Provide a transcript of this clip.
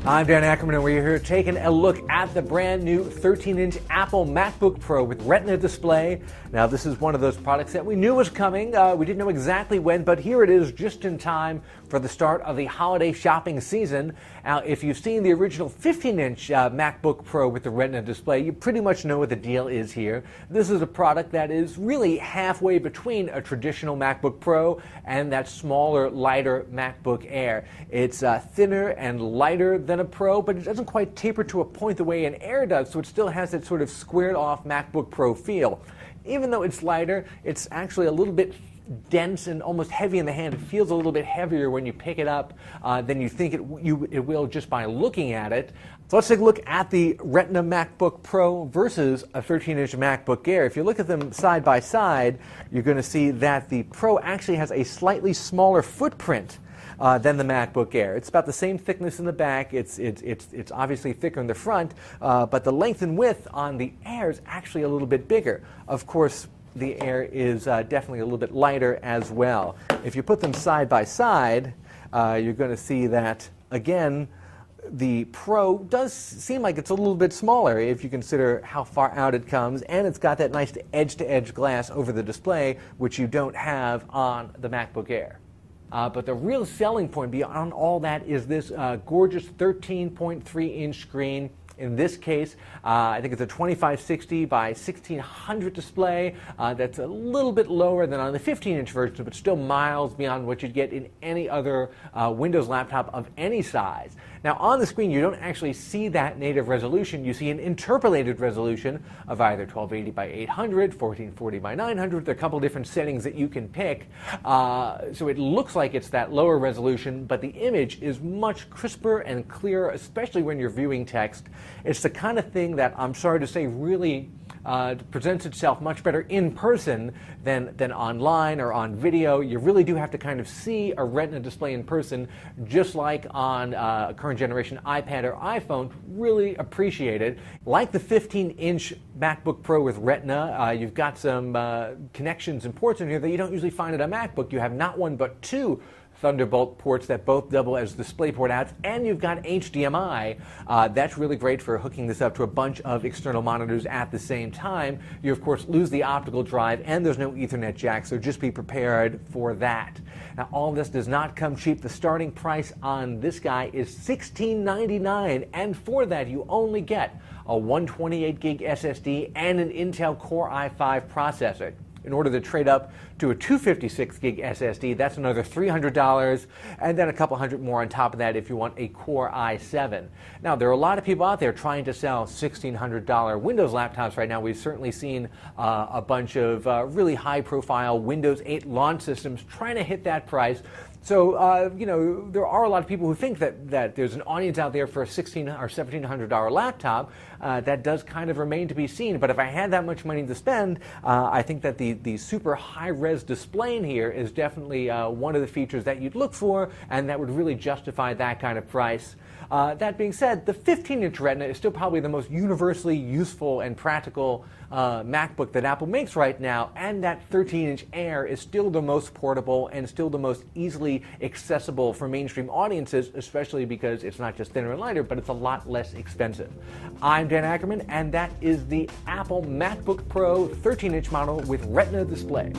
I'm Dan Ackerman, and we're here taking a look at the brand new 13-inch Apple MacBook Pro with Retina display. Now, this is one of those products that we knew was coming. We didn't know exactly when, but here it is just in time for the start of the holiday shopping season. Now, if you've seen the original 15-inch MacBook Pro with the Retina display, you pretty much know what the deal is here. This is a product that is really halfway between a traditional MacBook Pro and that smaller, lighter MacBook Air. It's thinner and lighter than a Pro, but it doesn't quite taper to a point the way an Air does, so it still has that sort of squared-off MacBook Pro feel. Even though it's lighter, it's actually a little bit dense and almost heavy in the hand. It feels a little bit heavier when you pick it up than you think it will just by looking at it. So let's take a look at the Retina MacBook Pro versus a 13-inch MacBook Air. If you look at them side by side, you're going to see that the Pro actually has a slightly smaller footprint than the MacBook Air. It's about the same thickness in the back. It's obviously thicker in the front, but the length and width on the Air is actually a little bit bigger. Of course, the Air is definitely a little bit lighter as well. If you put them side by side, you're going to see that, again, the Pro does seem like it's a little bit smaller if you consider how far out it comes, and it's got that nice edge-to-edge glass over the display, which you don't have on the MacBook Air. But the real selling point beyond all that is this gorgeous 13.3-inch screen. In this case, I think it's a 2560 by 1600 display. That's a little bit lower than on the 15-inch version, but still miles beyond what you'd get in any other Windows laptop of any size. Now, on the screen, you don't actually see that native resolution. You see an interpolated resolution of either 1280 by 800, 1440 by 900. There are a couple different settings that you can pick. So it looks like it's that lower resolution, but the image is much crisper and clearer, especially when you're viewing text. It's the kind of thing that, I'm sorry to say, really presents itself much better in person than online or on video. You really do have to kind of see a Retina display in person, just like on a current generation iPad or iPhone. Really appreciate it. Like the 15-inch MacBook Pro with Retina, you've got some connections and ports in here that you don't usually find at a MacBook. You have not one but two Thunderbolt ports that both double as DisplayPort outs, and you've got HDMI. That's really great for hooking this up to a bunch of external monitors at the same time. You, of course, lose the optical drive, and there's no Ethernet jack, so just be prepared for that. Now, all this does not come cheap. The starting price on this guy is $1699, and for that, you only get a 128 gig SSD and an Intel Core i5 processor. In order to trade up to a 256 gig SSD, that's another $300, and then a couple hundred more on top of that if you want a Core i7. Now, there are a lot of people out there trying to sell $1,600 Windows laptops right now. We've certainly seen a bunch of really high-profile Windows 8 launch systems trying to hit that price. So, there are a lot of people who think that there's an audience out there for a $1,600 or $1,700 laptop. That does kind of remain to be seen. But if I had that much money to spend, I think that the super high-res display in here is definitely one of the features that you'd look for, and that would really justify that kind of price. That being said, the 15-inch Retina is still probably the most universally useful and practical MacBook that Apple makes right now, and that 13-inch Air is still the most portable and still the most easily accessible for mainstream audiences, especially because it's not just thinner and lighter, but it's a lot less expensive. I'm Dan Ackerman, and that is the Apple MacBook Pro 13-inch model with Retina display.